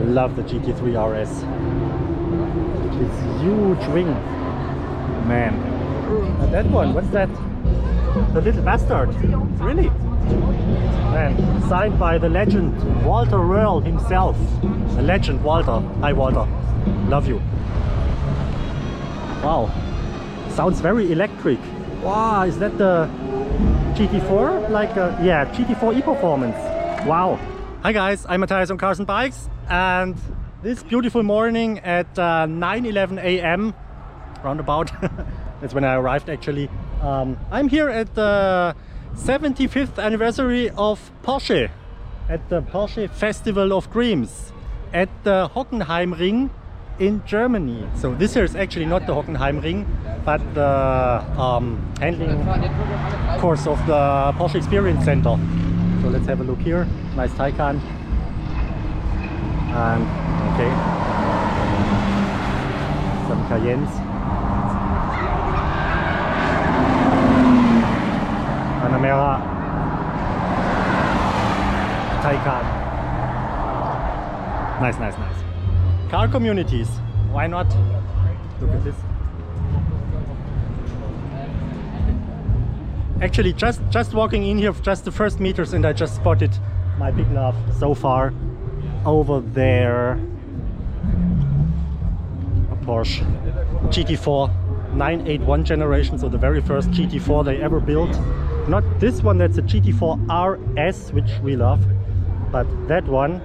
Love the GT3 RS. This huge wing, man. And that one, what's that? The little bastard. Really? Man, signed by the legend Walter Röhrl himself. The legend Walter. Hi Walter. Love you. Wow. Sounds very electric. Wow, is that the GT4? Like, yeah, GT4 e-Performance. Wow. Hi guys, I'm Matthias on Cars and Bikes, and this beautiful morning at 9:11 a.m. roundabout, that's when I arrived actually. I'm here at the 75th anniversary of Porsche, at the Porsche Festival of Dreams at the Hockenheimring in Germany. So this here is actually not the Hockenheimring, but the handling course of the Porsche Experience Center. So let's have a look here. Nice Taycan. And okay, some Cayennes. Panamera. Taycan. Nice, nice, nice. Car communities. Why not? Look at this. Actually, just walking in here, just the first meters, and I just spotted my big love so far over there. A Porsche GT4 981 generation, so the very first GT4 they ever built. Not this one, that's a GT4 RS, which we love, but that one,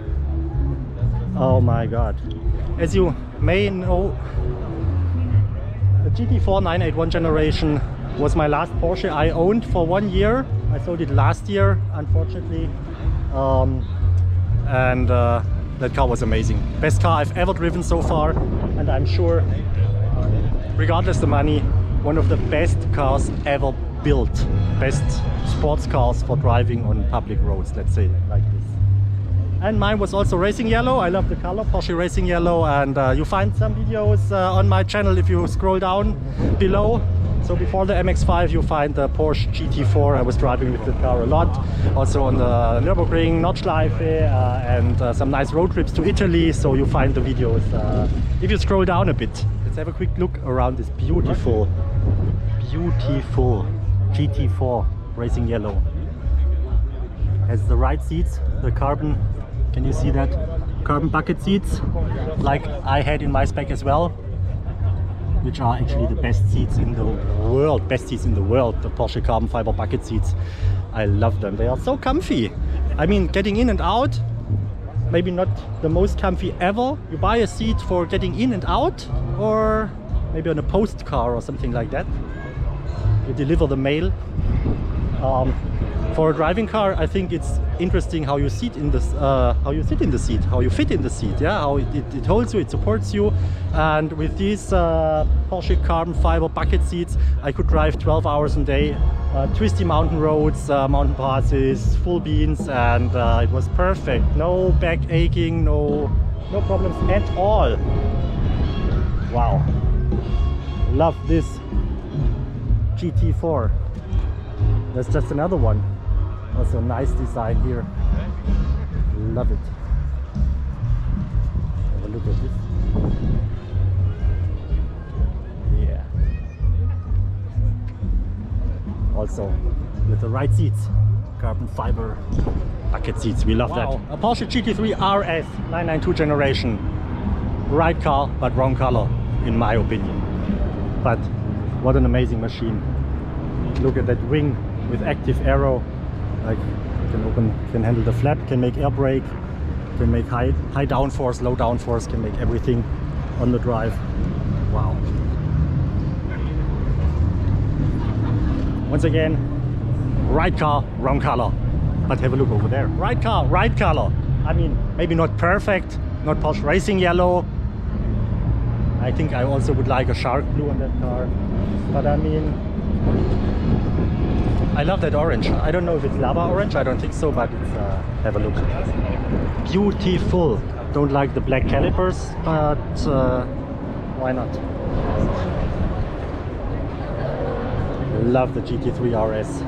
oh my god. As you may know, the GT4 981 generation was my last Porsche I owned for 1 year. I sold it last year, unfortunately, and that car was amazing. Best car I've ever driven so far, and I'm sure, regardless the money, one of the best cars ever built. Best sports cars for driving on public roads, let's say like this. And mine was also racing yellow. I love the color, Porsche racing yellow, and you find some videos on my channel if you scroll down below. So before the MX-5 you find the Porsche GT4. I was driving with the car a lot, also on the Nürburgring, Nordschleife, and some nice road trips to Italy. So you find the videos if you scroll down a bit. Let's have a quick look around this beautiful, beautiful GT4 racing yellow. Has the right seats, the carbon, can you see that? Carbon bucket seats, like I had in my spec as well, which are actually the best seats in the world, the Porsche carbon fiber bucket seats. I love them, they are so comfy. I mean, getting in and out, maybe not the most comfy ever. You buy a seat for getting in and out, or maybe on a post car or something like that. You deliver the mail. For a driving car, I think it's interesting how you sit in this, how you fit in the seat, yeah, how it holds you, it supports you. And with these Porsche carbon fiber bucket seats, I could drive 12 hours a day, twisty mountain roads, mountain passes, full beans, and it was perfect. No back aching, no problems at all. Wow, love this GT4. That's just another one. Also nice design here. Love it. Have a look at this. Yeah. Also with the right seats, carbon fiber bucket seats. We love that. A Porsche GT3 RS 992 generation. Right car, but wrong color, in my opinion. But what an amazing machine. Look at that wing with active aero. Like, can handle the flap, can make air brake, can make high downforce, low downforce, can make everything on the drive. Wow. Once again, right car, wrong color. But have a look over there. Right car, right color. I mean, maybe not perfect, not Porsche racing yellow. I think I also would like a shark blue on that car. But I mean, I love that orange. I don't know if it's lava orange, I don't think so, but it's, have a look. Beautiful. Don't like the black calipers, but why not? Love the GT3 RS.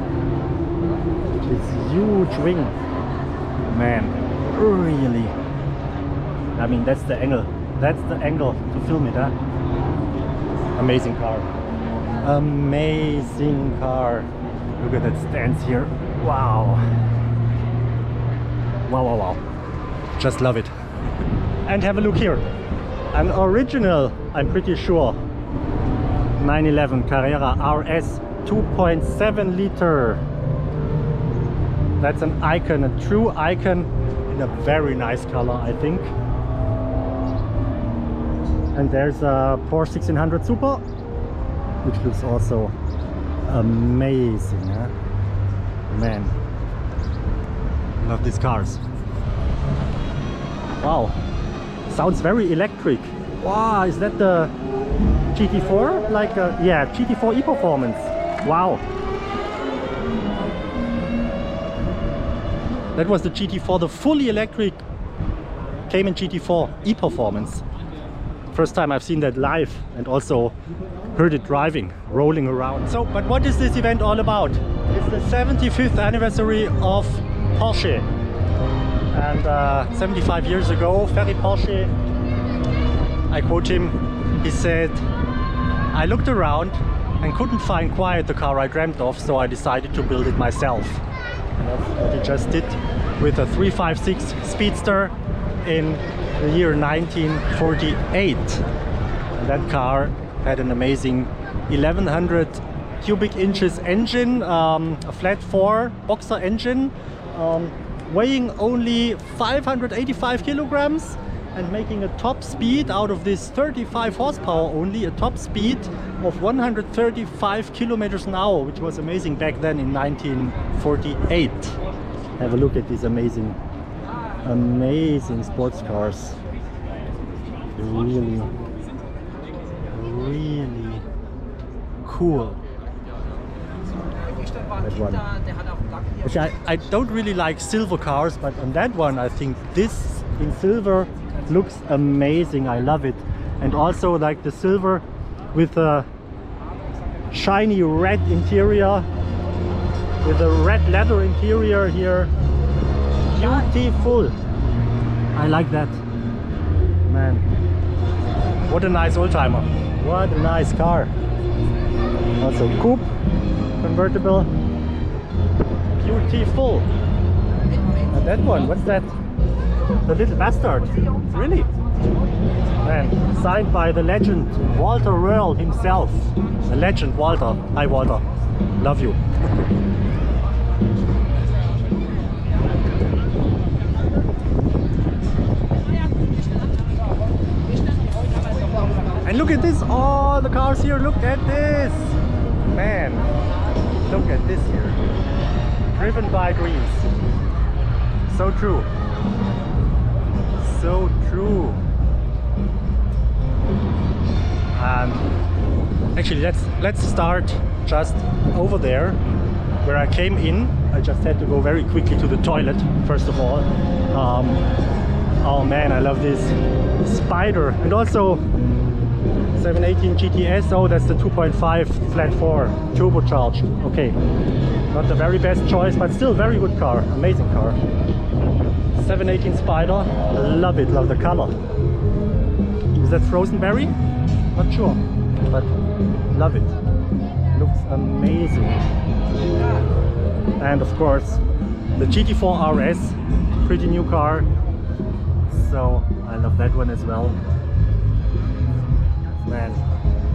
This huge wing. Man, really I mean, that's the angle. That's the angle to film it, huh? Amazing car. Amazing car. Look at that stance here. Wow. Wow, wow, wow. Just love it. And have a look here. An original, I'm pretty sure, 911 Carrera RS 2.7 liter. That's an icon, a true icon in a very nice color, I think. And there's a Porsche 1600 Super, which looks also amazing, huh? Man, love these cars. Wow, sounds very electric. Wow, is that the GT4? Like yeah, GT4 E-Performance. Wow. That was the GT4, the fully electric Cayman GT4 E-Performance. First time I've seen that live and also heard it driving, rolling around. So, but what is this event all about? It's the 75th anniversary of Porsche. And 75 years ago, Ferry Porsche, I quote him, he said, "I looked around and couldn't find quite the car I dreamt of, so I decided to build it myself." And that's what he just did with a 356 Speedster in the year 1948. And that car had an amazing 1100 cubic inches engine, a flat 4 boxer engine, weighing only 585 kilograms and making a top speed out of this 35 horsepower only, a top speed of 135 kilometers an hour, which was amazing back then in 1948. Have a look at these amazing sports cars. Really, really cool. That one. Which I don't really like silver cars, but on that one I think this in silver looks amazing. I love it. And also like the silver with a shiny red interior, with a red leather interior here. Beautiful. I like that. Man, what a nice oldtimer. What a nice car. Also coupe, convertible. Beautiful. And that one, what's that? The little bastard. Really? Man, signed by the legend Walter Röhrl himself. The legend Walter. Hi Walter. Love you. And look at this, all the cars here, look at this. Man, look at this here. Driven by dreams. So true. So true. Actually, let's start just over there where I came in. I just had to go very quickly to the toilet, first of all. Oh man, I love this Spider. And also 718 GTS. Oh, that's the 2.5 flat 4 turbocharged. Okay, not the very best choice, but still very good car. Amazing car. 718 Spider. Love it. Love the color. Is that frozen berry? Not sure, but love it. Looks amazing. And of course, the GT3 RS. Pretty new car. So I love that one as well. Man,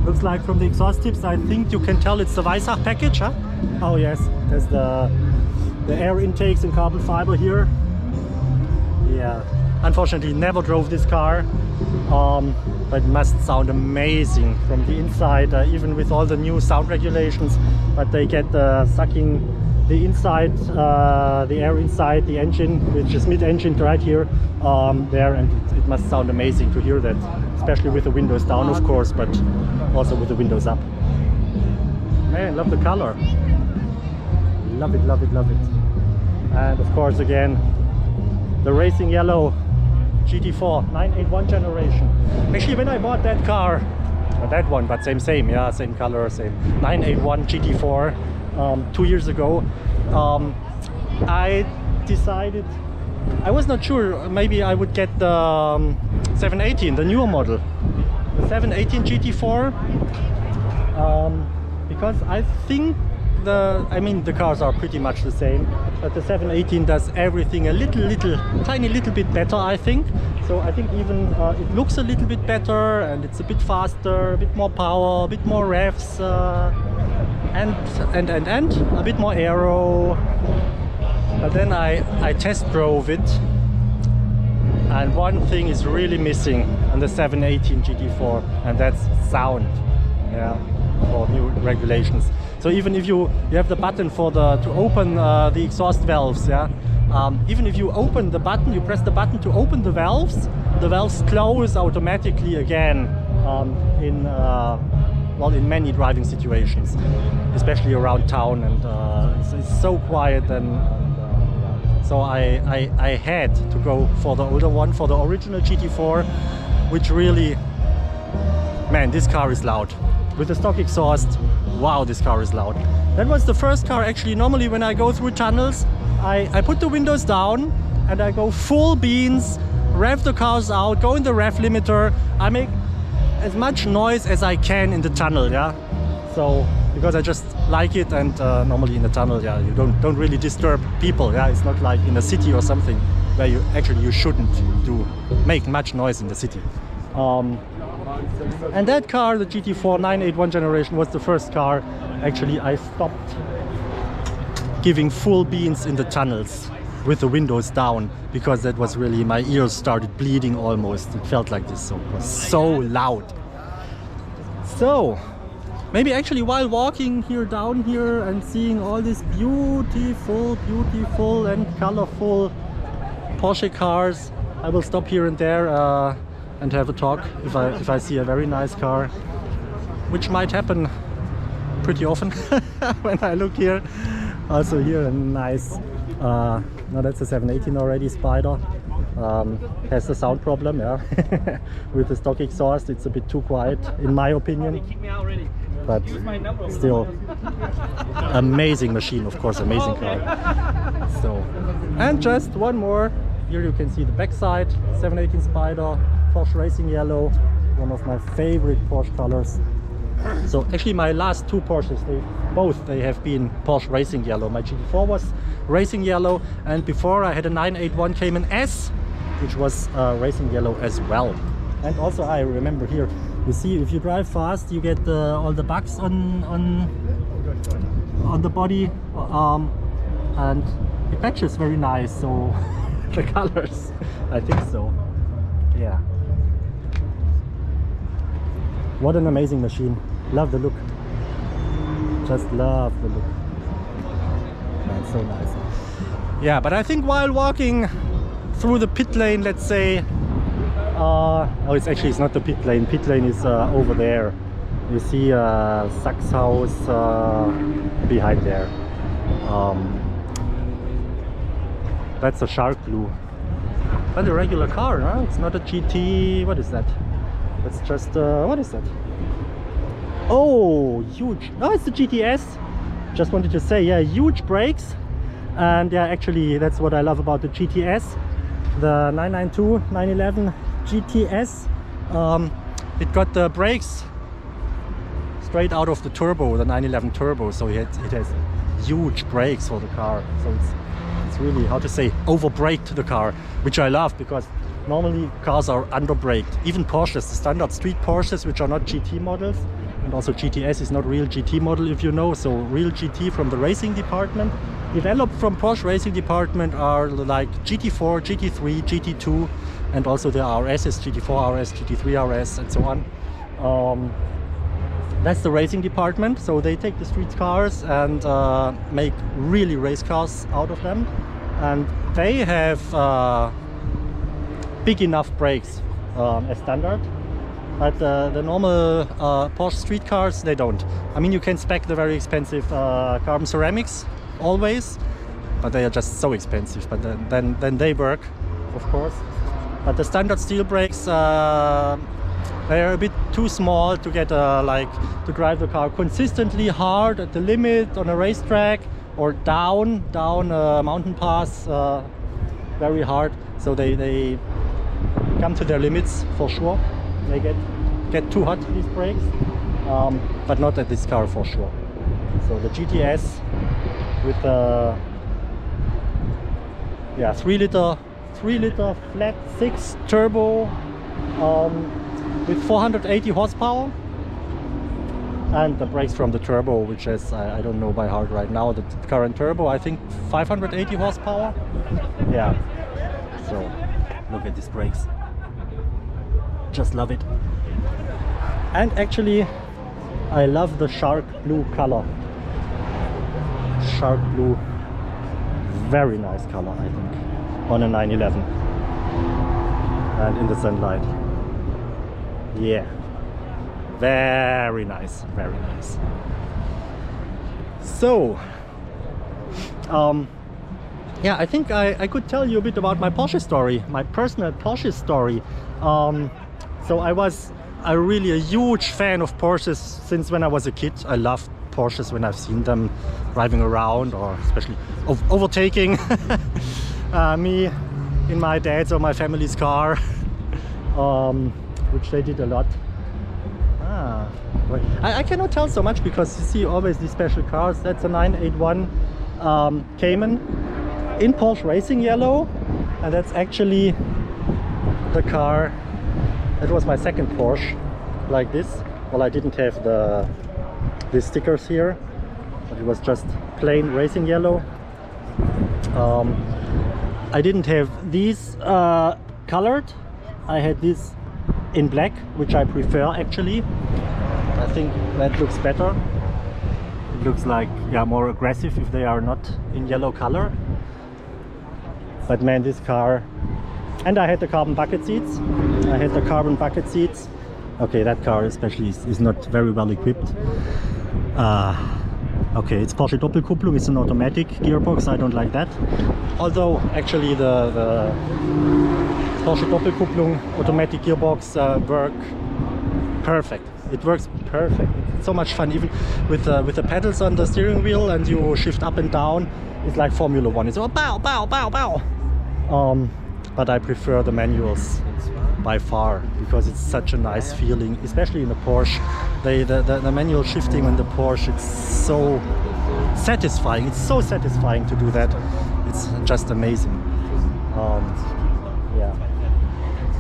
looks like from the exhaust tips, I think you can tell it's the Weissach package, huh? Oh yes, there's the air intakes in carbon fiber here. Yeah, unfortunately never drove this car, but it must sound amazing from the inside, even with all the new sound regulations. But they get sucking the inside, the air inside the engine, which is mid-engine right here, there, and it must sound amazing to hear that, especially with the windows down, of course, but also with the windows up. Man, love the color. Love it, love it, love it. And of course, again, the racing yellow GT4 981 generation. Actually, when I bought that car, not that one, but same, yeah, same color, same 981 GT4 2 years ago, I decided I was not sure, maybe I would get the 718, the newer model. The 718 GT4, because I think the cars are pretty much the same, but the 718 does everything a tiny little bit better, I think. So I think even it looks a little bit better, and it's a bit faster, a bit more power, a bit more revs, and a bit more aero. But then I test drove it, and one thing is really missing on the 718 GT4, and that's sound. Yeah, for new regulations. So even if you have the button for to open the exhaust valves, yeah, even if you open the button, you press the button to open the valves close automatically again in many driving situations, especially around town, and it's so quiet. And so I had to go for the older one, for the original GT4, which really, man, this car is loud. With the stock exhaust, wow, this car is loud. That was the first car actually. Normally when I go through tunnels, I put the windows down and I go full beans, rev the cars out, go in the rev limiter. I make as much noise as I can in the tunnel, yeah. So because I just like it, and normally in the tunnel, yeah, you don't really disturb people, yeah. It's not like in a city or something where you shouldn't make much noise in the city. And that car, the GT4 981 generation, was the first car actually I stopped giving full beans in the tunnels with the windows down, because that was really, my ears started bleeding almost. It felt like this, so it was so loud. So maybe actually while walking down here and seeing all these beautiful and colorful Porsche cars, I will stop here and there and have a talk if I see a very nice car, which might happen pretty often when I look here. Also here a nice, no, that's a 718 already, Spider. Has the sound problem, yeah. With the stock exhaust, it's a bit too quiet in my opinion. But still, amazing machine, of course, amazing car. So, and just one more. Here you can see the backside, 718 Spider, Porsche Racing Yellow, one of my favorite Porsche colors. So actually my last two Porsches, they have been Porsche Racing Yellow. My GT4 was Racing Yellow, and before I had a 981 Cayman S, which was Racing Yellow as well. And also I remember here, you see, if you drive fast, you get all the bugs on the body, and it matches very nice. So the colors, I think so. Yeah. What an amazing machine. Love the look. Just love the look. Man, so nice. Yeah, but I think while walking through the pit lane, let's say, oh, it's not the pit lane. Pit lane is over there. You see Sachs house behind there. That's a shark blue. But a regular car, huh? It's not a GT. What is that? That's just what is that? Oh, huge. Oh, it's the GTS. Just wanted to say, yeah, huge brakes. And yeah, actually that's what I love about the GTS, the 992 911 GTS. It got the brakes straight out of the turbo, the 911 turbo, so it has huge brakes for the car. So it's really, how to say, over braked the car, which I love, because normally cars are under braked. Even Porsches, the standard street Porsches, which are not GT models, and also GTS is not real GT model, if you know. So real GT from the racing department, developed from Porsche racing department, are like GT4, GT3, GT2, and also the RSs, GT4 RS, GT3 RS, and so on. That's the racing department. So they take the street cars and make really race cars out of them, and they have big enough brakes as standard. But the normal Porsche street cars, they don't. I mean, you can spec the very expensive carbon ceramics always, but they are just so expensive. But then they work, of course. But the standard steel brakes, they are a bit too small to get to drive the car consistently hard at the limit on a racetrack, or down a mountain pass. very hard, so they come to their limits for sure. They get too hot, these brakes, but not at this car for sure. So the GTS with the 3 liter flat 6 turbo with 480 horsepower, and the brakes from the turbo, which is I don't know by heart right now, the current turbo, I think 580 horsepower. Yeah, so look at these brakes, just love it. And actually I love the shark blue color. Shark blue, very nice color, I think, on a 911 and in the sunlight. Yeah, very nice, very nice. So yeah, I think I could tell you a bit about my Porsche story, my personal Porsche story. So I was really a huge fan of Porsches since when I was a kid. I loved Porsches when I've seen them driving around, or especially overtaking me in my dad's or my family's car, which they did a lot. I cannot tell so much because you see always these special cars. That's a 981 Cayman in Porsche Racing Yellow, and that's actually the car. That was my second Porsche like this. Well, I didn't have these stickers here, but it was just plain racing yellow. I didn't have these colored. I had this in black, which I prefer actually. I think that looks better. It looks like, yeah, more aggressive if they are not in yellow color. But man, this car. And I had the carbon bucket seats. Okay, that car especially is not very well equipped. Okay, it's Porsche Doppelkupplung, it's an automatic gearbox, I don't like that. Although actually the Porsche Doppelkupplung automatic gearbox work perfect. It works perfect. It's so much fun, even with the pedals on the steering wheel, and you shift up and down. It's like Formula 1. It's all bow, bow, bow, bow. But I prefer the manuals by far, because it's such a nice feeling, especially in the Porsche. The manual shifting on the Porsche, it's so satisfying. It's so satisfying to do that. It's just amazing. Yeah.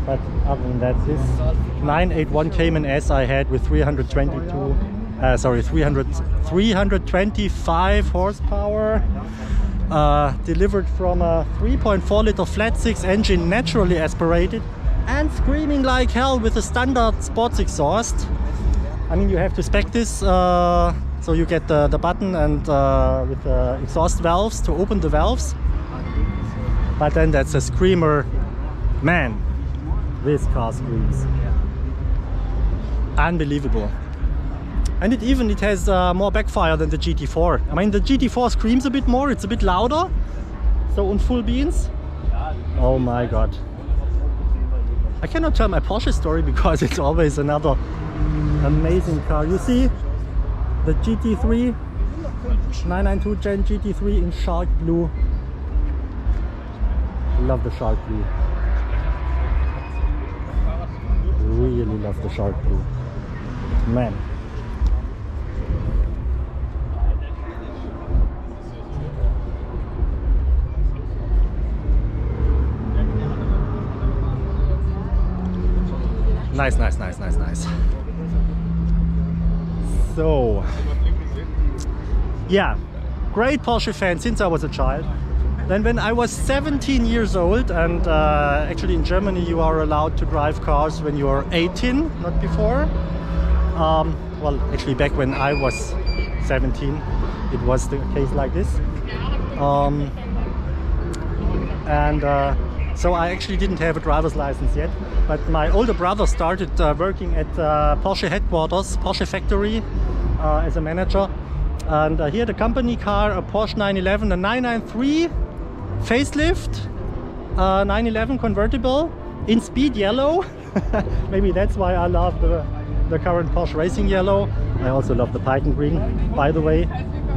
But other than that, this 981 Cayman S I had with 325 horsepower. Delivered from a 3.4 liter flat 6 engine, naturally aspirated and screaming like hell with a standard sports exhaust. I mean, you have to spec this, so you get the button and with the exhaust valves to open the valves. But then that's a screamer. Man, this car screams. Unbelievable. And it has more backfire than the GT4. I mean, the GT4 screams a bit more, it's a bit louder. So on full beans. Oh my god. I cannot tell my Porsche story because it's always another amazing car. You see the GT3 992 Gen GT3 in shark blue. Love the shark blue. Really love the shark blue. Man. Nice. So, yeah, great Porsche fan since I was a child. Then when I was 17 years old, and actually in Germany you are allowed to drive cars when you are 18, not before. Well, actually back when I was 17, it was the case like this. So I actually didn't have a driver's license yet, but my older brother started working at Porsche headquarters, Porsche factory, as a manager. And he had a company car, a Porsche 911, a 993 facelift, 911 convertible in speed yellow. Maybe that's why I love the current Porsche Racing Yellow. I also love the Python Green, by the way.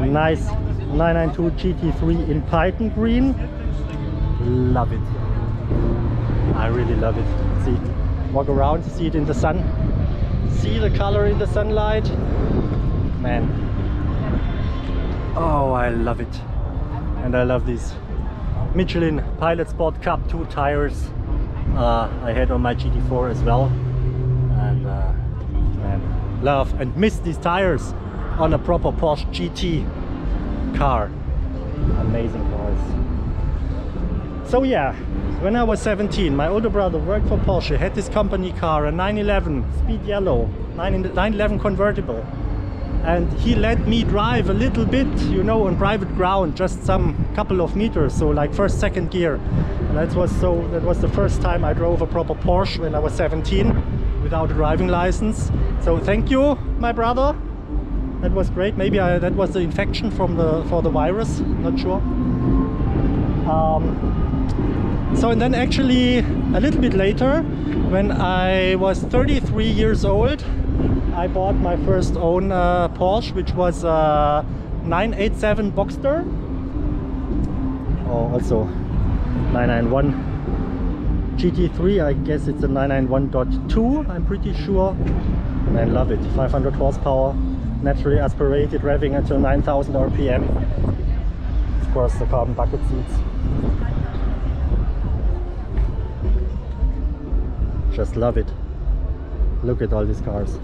Nice 992 GT3 in Python Green. Love it. really love it. See, walk around, see it in the sun, see the color in the sunlight, man. Oh, I love it. And I love these Michelin Pilot Sport Cup 2 tires I had on my GT4 as well. And man, love and miss these tires on a proper Porsche GT car. Amazing cars. So yeah, when I was 17, my older brother worked for Porsche, had this company car, a 911 speed yellow, 911 convertible. And he let me drive a little bit, you know, on private ground, just some couple of meters, so like first, second gear. And that was the first time I drove a proper Porsche when I was 17 without a driving license. So thank you, my brother. That was great. Maybe that was the infection for the virus, not sure. So and then actually a little bit later, when I was 33 years old, I bought my first own Porsche, which was a 987 Boxster. Oh, also 991 GT3, I guess it's a 991.2, I'm pretty sure. And I love it. 500 horsepower, naturally aspirated, revving until 9,000 RPM. Of course, the carbon bucket seats. Just love it. Look at all these cars.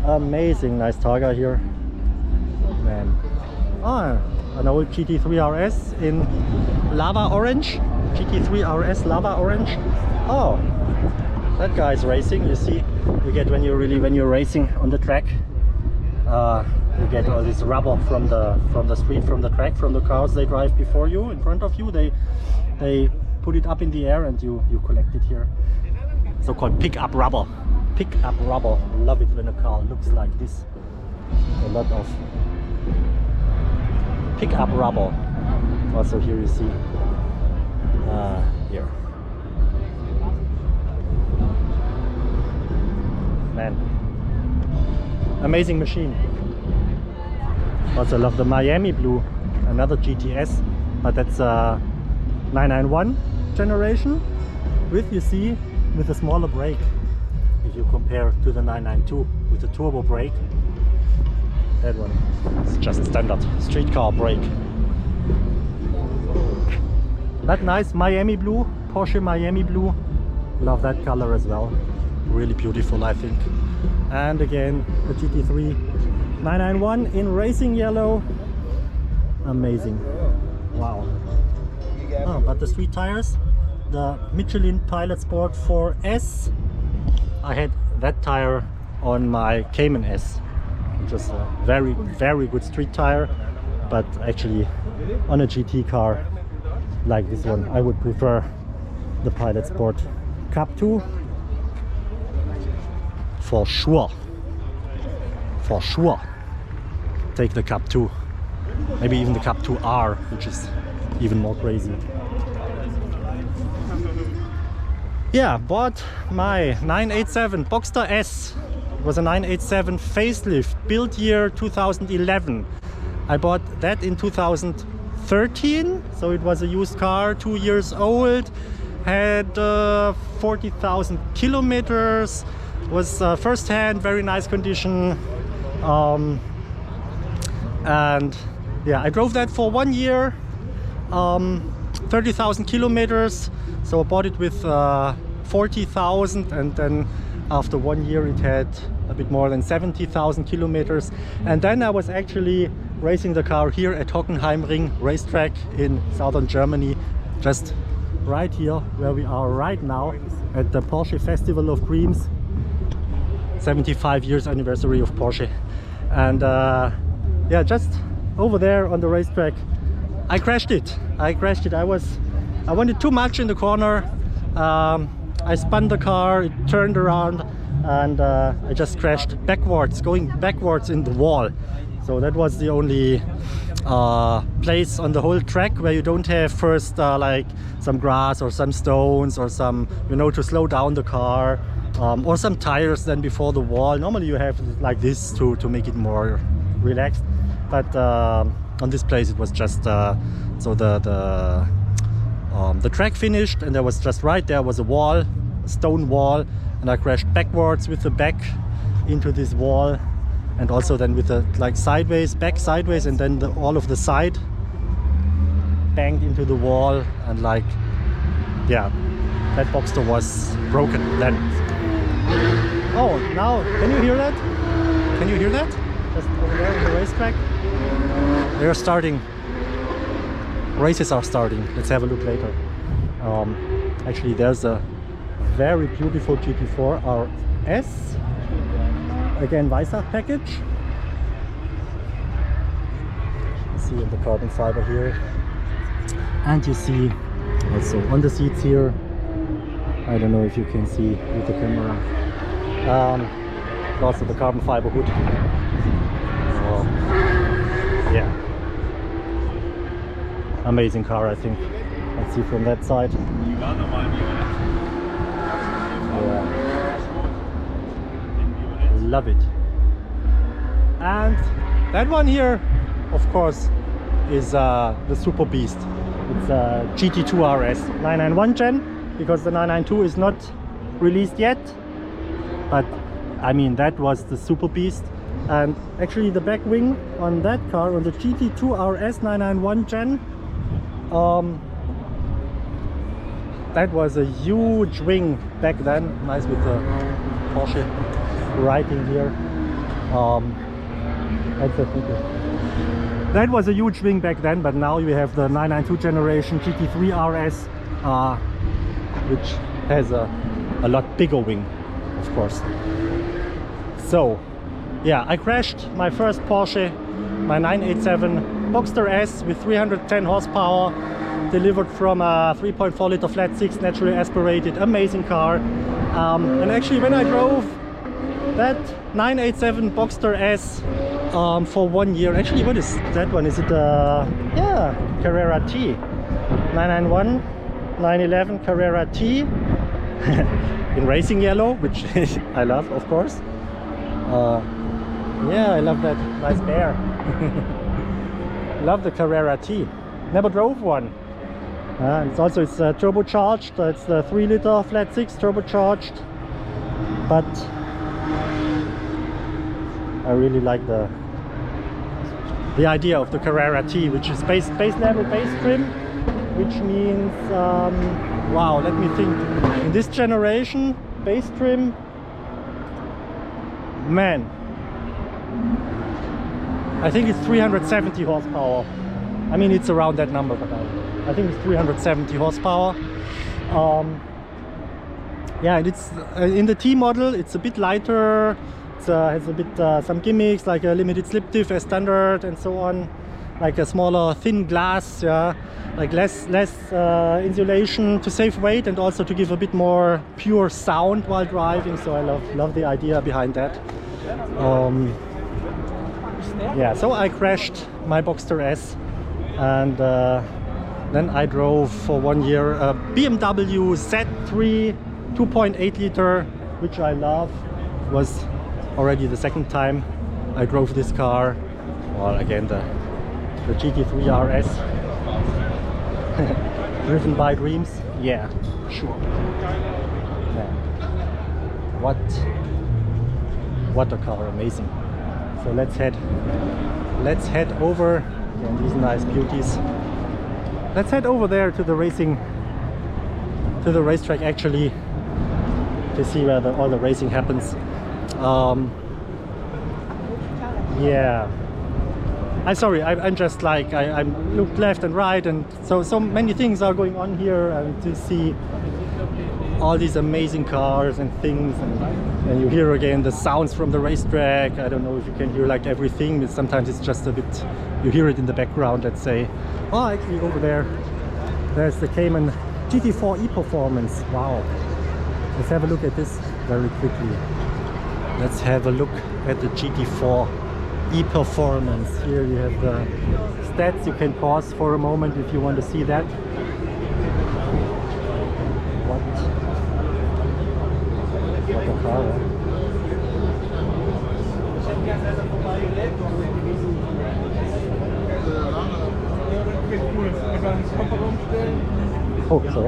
Amazing, nice Targa here, man. Ah, an old GT3 RS in lava orange. GT3 RS lava orange. Oh, that guy's racing. You see, you get when you're racing on the track, you get all this rubber from the street, from the track, from the cars they drive before you, in front of you. They put it up in the air and you collect it here. So-called pick-up rubber. Pick-up rubber. Love it when a car looks like this. A lot of pick-up rubber. Also here you see here. Man, amazing machine. Also love the Miami blue, another GTS, but that's a 991 generation with, you see, with a smaller brake. If you compare to the 992 with the turbo brake, that one is just standard street car brake. That nice Miami blue, Porsche Miami blue, love that color as well. Really beautiful, I think. And again, the GT3 991 in racing yellow. Amazing. Wow. Oh, but the street tires, the Michelin Pilot Sport 4S. I had that tire on my Cayman S, which is a very, very good street tire, but actually on a GT car like this one, I would prefer the Pilot Sport Cup 2. For sure. For sure. Take the Cup 2. Maybe even the Cup 2R, which is even more crazy. Yeah, bought my 987 Boxster S. It was a 987 facelift, built year 2011. I bought that in 2013, so it was a used car, 2 years old, had 40,000 kilometers, was first hand, very nice condition. And yeah, I drove that for 1 year, 30,000 kilometers. So I bought it with 40,000, and then after 1 year it had a bit more than 70,000 kilometers. And then I was actually racing the car here at Hockenheimring Racetrack in southern Germany, just right here where we are right now at the Porsche Festival of Dreams, 75 years anniversary of Porsche. And yeah, just over there on the racetrack, I crashed it. I wanted too much in the corner. I spun the car, it turned around, and I just crashed backwards, going backwards in the wall. So that was the only place on the whole track where you don't have first like some grass or some stones or some, you know, to slow down the car, or some tires then before the wall. Normally you have like this to make it more relaxed, but on this place it was just so the the track finished, and there was just right there was a wall, a stone wall, and I crashed backwards with the back into this wall, and also then with the like sideways, back sideways, and then all of the side banged into the wall, and like, yeah, that Boxster was broken then. Oh, now can you hear that? Can you hear that? Just over there on the racetrack. They're starting. Races are starting. Let's have a look later. Actually, there's a very beautiful GT3 RS. Again, Weissach package. You see in the carbon fiber here. And you see also on the seats here. I don't know if you can see with the camera. Also the carbon fiber hood. Yeah. Amazing car, I think. Let's see from that side. Yeah. Love it. And that one here, of course, is the Super Beast. It's a GT3 RS 991 gen, because the 992 is not released yet. But I mean, that was the Super Beast. And actually the back wing on that car, on the GT3 RS 991 gen, that was a huge wing back then. Nice with the Porsche writing here. That was a huge wing back then, but now you have the 992 generation GT3 RS, which has a lot bigger wing, of course. So yeah, I crashed my first Porsche, my 987 Boxster S with 310 horsepower, delivered from a 3.4 liter flat 6 naturally aspirated, amazing car. And actually when I drove that 987 Boxster S for 1 year, actually what is that one? Is it yeah, Carrera T 991 911 Carrera T in racing yellow, which I love, of course. Yeah, I love that nice bear. Love the Carrera T. Never drove one. It's also turbocharged. It's the 3 liter flat 6 turbocharged. But I really like the idea of the Carrera T, which is base level base trim, which means wow, let me think. In this generation, base trim, man, I think it's 370 horsepower. I mean, it's around that number, but I think it's 370 horsepower. Yeah, and it's in the T model, it's a bit lighter. It has a bit some gimmicks like a limited slip diff as standard and so on, like a smaller thin glass, yeah, like less insulation to save weight and also to give a bit more pure sound while driving. So I love the idea behind that. Yeah, so I crashed my Boxster S, and then I drove for 1 year a BMW Z3 2.8 liter, which I love. Was already the second time I drove this car. Well, again, the GT3 RS. Driven by dreams? Yeah, sure. Yeah. What a car, amazing. So let's head over, and these nice beauties. Let's head over there to the racetrack actually, to see where all the racing happens. Yeah, I'm just like I looked left and right, and so many things are going on here, and to see all these amazing cars and things, and you hear again the sounds from the racetrack. I don't know if you can hear like everything, but sometimes it's just a bit, you hear it in the background, let's say. Oh, actually over there's the Cayman GT4 E-Performance. Wow. Let's have a look at this very quickly. Let's have a look at the GT4 E-Performance. Here you have the stats. You can pause for a moment if you want to see that. What a car, huh? hope so.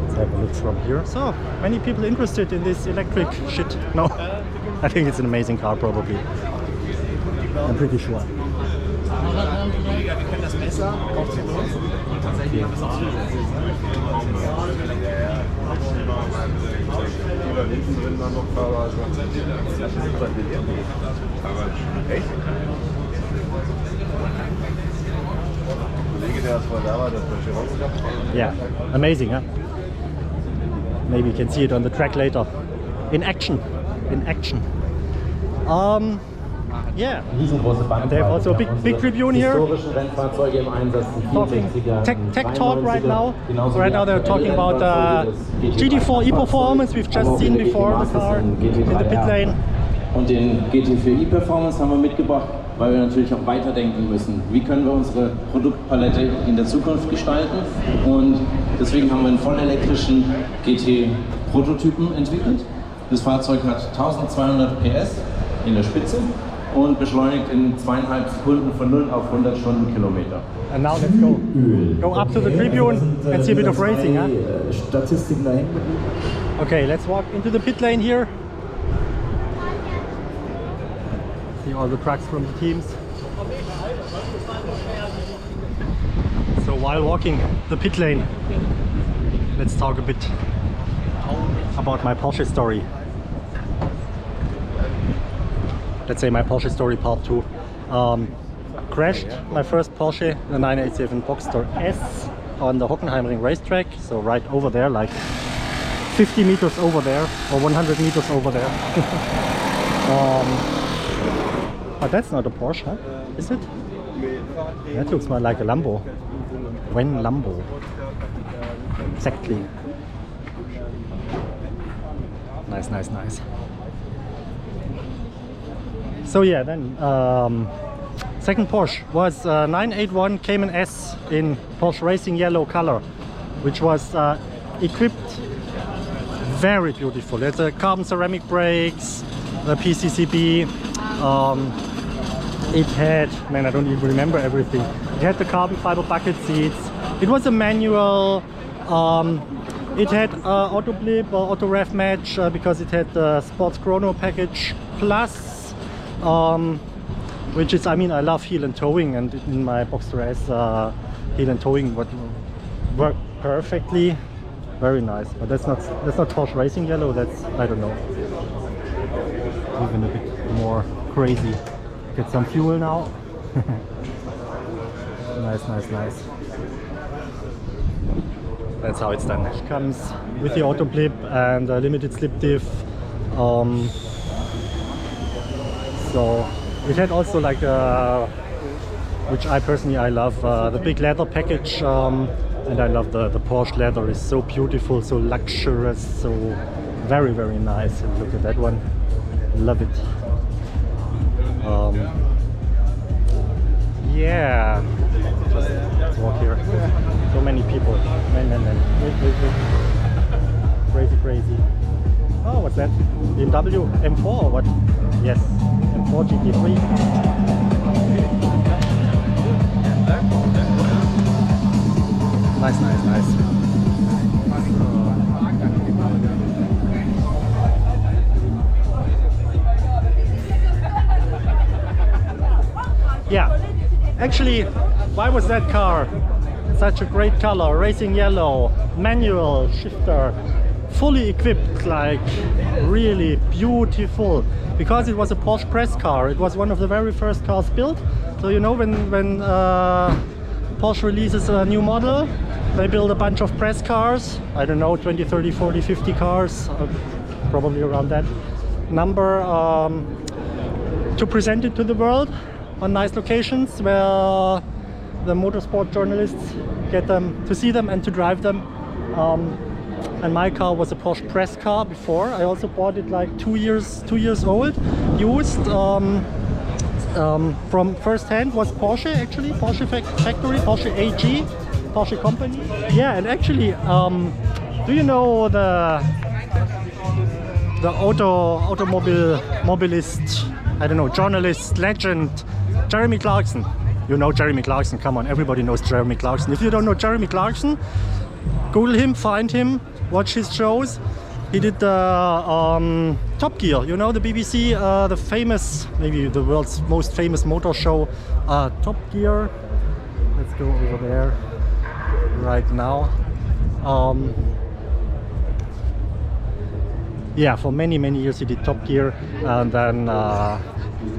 Let's have a look from here. So, many people interested in this electric shit. No, I think it's an amazing car, probably. I'm pretty sure. Yeah, amazing, huh? Maybe you can see it on the track later. In action. In action. Yeah, and they have also a big tribune here. Talking tech talk right now. Right now they're talking about GT4 E-Performance. We've just seen before the car in the pit lane. Und den GT4 E-Performance haben wir mitgebracht, weil wir natürlich auch weiterdenken müssen. Wie können wir unsere Produktpalette in der Zukunft gestalten? Und deswegen haben wir einen vollelektrischen GT-Prototypen entwickelt. Das Fahrzeug hat 1200 PS in der Spitze und beschleunigt in 2,5 Sekunden von 0 auf 100 Stundenkilometer. And now let's go up to the tribune and see a bit of racing, huh? Okay, let's walk into the pit lane here. See all the trucks from the teams. So while walking the pit lane, let's talk a bit about my Porsche story. Let's say my Porsche story part 2. Crashed my first Porsche, the 987 Boxster S, on the Hockenheimring Racetrack, so right over there, like 50 meters over there, or 100 meters over there. But that's not a Porsche, huh? Is it? That looks more like a Lambo. When Lambo? Exactly. Nice, nice, nice. So yeah, then second Porsche was 981 Cayman S in Porsche Racing yellow color, which was equipped very beautiful. It's a carbon ceramic brakes, the PCCB. It had, man, I don't even remember everything. It had the carbon fiber bucket seats. It was a manual. It had auto blip or auto ref match because it had the sports chrono package plus, which is, I mean, I love heel and towing, and in my Boxster S, heel and towing would work perfectly. Very nice, but that's not Porsche Racing yellow. That's, I don't know, even a bit more crazy. Get some fuel now. Nice, nice, nice. That's how it's done. It comes with the auto blip and a limited slip diff. So it had also like which I personally love, the big leather package, and I love the Porsche leather. Is so beautiful, so luxurious, so very, very nice. And look at that one, love it. Yeah, just let's walk here. So many people, man. Wait. Crazy. Oh, what's that? BMW M4 or what? Yes, M4 GT3. Nice. Yeah, actually, why was that car such a great color? Racing yellow, manual shifter, fully equipped, like really beautiful, because it was a Porsche press car. It was one of the very first cars built. So you know, when Porsche releases a new model, they build a bunch of press cars. I don't know, 20, 30, 40, 50 cars, probably around that number, to present it to the world on nice locations where the motorsport journalists get them to see them and to drive them. And my car was a Porsche press car before. I also bought it like 2 years old, used. From first hand was Porsche, actually, Porsche factory, Porsche AG, Porsche company. Yeah, and actually, do you know the automobilist, I don't know, journalist, legend, Jeremy Clarkson? You know Jeremy Clarkson, come on, everybody knows Jeremy Clarkson. If you don't know Jeremy Clarkson, Google him, find him, watch his shows. He did the Top Gear, you know, the BBC, the famous, maybe the world's most famous motor show, Top Gear. Let's go over there right now. Yeah, for many years he did Top Gear, and then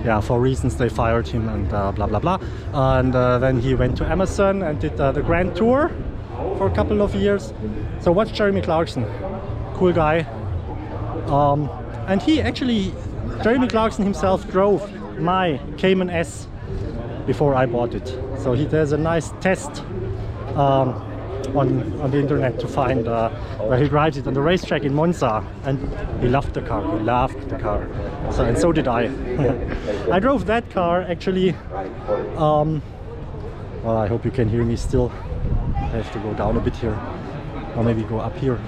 yeah, for reasons they fired him and blah blah blah. And then he went to Amazon and did the Grand Tour for a couple of years. So watch Jeremy Clarkson, cool guy. And he actually, Jeremy Clarkson himself drove my Cayman S before I bought it. So there's a nice test on the internet to find where he drives it on the racetrack in Monza, and he loved the car. He loved the car. So, and so did I. I drove that car actually. Well, I hope you can hear me still. I have to go down a bit here, or maybe go up here.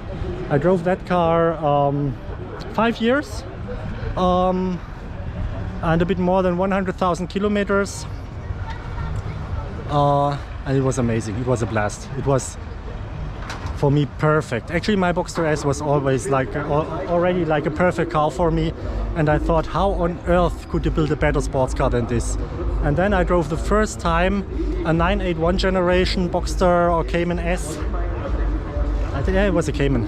I drove that car 5 years and a bit more than 100,000 kilometers. And it was amazing. It was a blast. It was, for me, perfect. Actually, my Boxster S was always like already like a perfect car for me, and I thought, how on earth could you build a better sports car than this? And then I drove the first time a 981 generation Boxster or Cayman S. I think, yeah, it was a Cayman.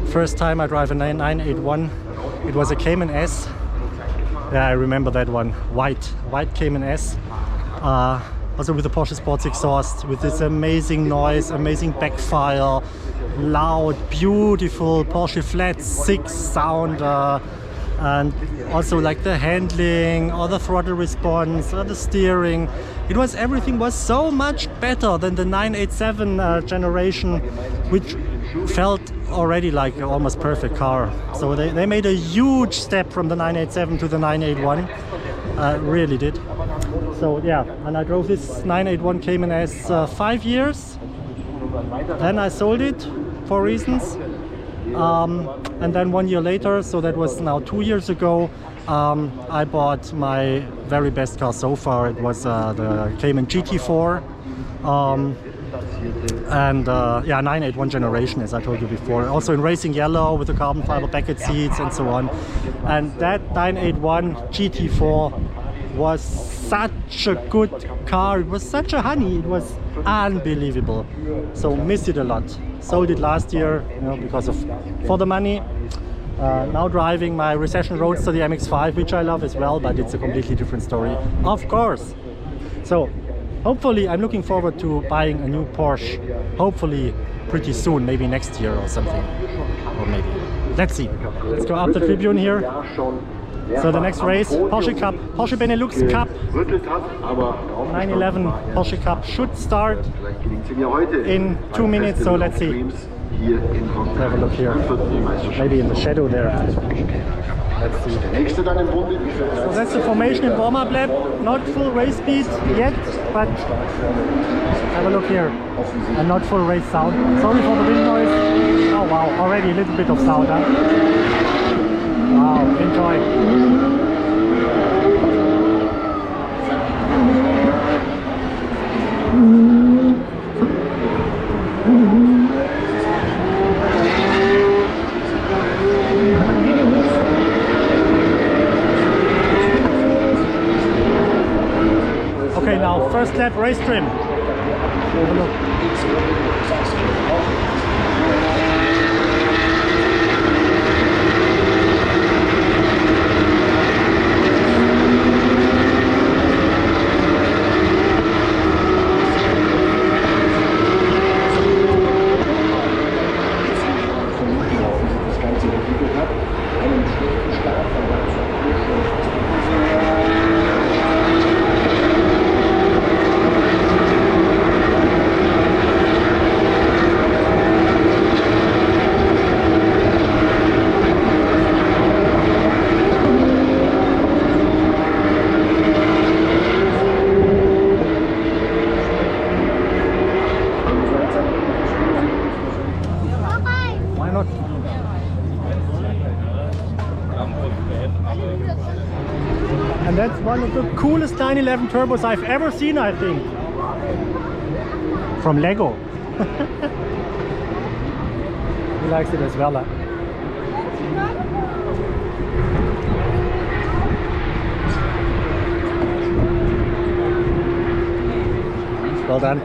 First time I drive a 981. It was a Cayman S. Yeah, I remember that one. White Cayman S. Also with the Porsche Sports exhaust, with this amazing noise, amazing backfire, loud, beautiful Porsche Flat 6 sound, and also like the handling, or the throttle response, or the steering. Everything was so much better than the 987 generation, which felt already like an almost perfect car. So they made a huge step from the 987 to the 981, really did. So yeah, and I drove this 981 Cayman S 5 years. Then I sold it for reasons. And then 1 year later, so that was now 2 years ago, I bought my very best car so far. It was the Cayman GT4. Yeah, 981 generation, as I told you before. Also in racing yellow with the carbon fiber bucket seats and so on. And that 981 GT4 was such a good car. It was such a honey. It was unbelievable. So miss it a lot. Sold it last year, you know, because of for the money. Now driving my Recession Roadster, the MX-5, which I love as well, but it's a completely different story, of course. So hopefully I'm looking forward to buying a new Porsche. Hopefully pretty soon, maybe next year or something. Or maybe. Let's see. Let's go up the tribune here. So the next race, Porsche Cup, Porsche Benelux Cup, 911 Porsche Cup should start in 2 minutes, so let's see. Let's have a look here, maybe in the shadow there. Let's see. So that's the formation in warm-up lap, not full race speed yet, but have a look here, and not full race sound. Sorry for the wind noise. Oh wow, already a little bit of sound, huh? Wow, enjoy. Okay, now first lap race trim. Have a look. And that's one of the coolest 911 turbos I've ever seen, I think. From Lego. He likes it as well. Well done.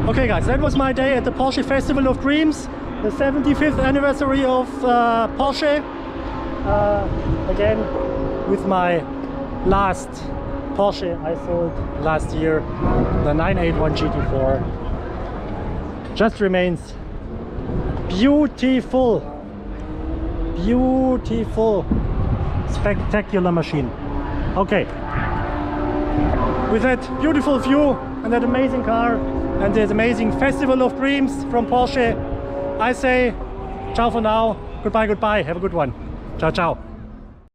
Okay guys, that was my day at the Porsche Festival of Dreams, the 75th anniversary of Porsche. Again, with my last Porsche I sold last year, the 981 GT4. Just remains beautiful, beautiful, spectacular machine. Okay, with that beautiful view and that amazing car and this amazing Festival of Dreams from Porsche, I say ciao for now, goodbye, goodbye, have a good one, ciao ciao.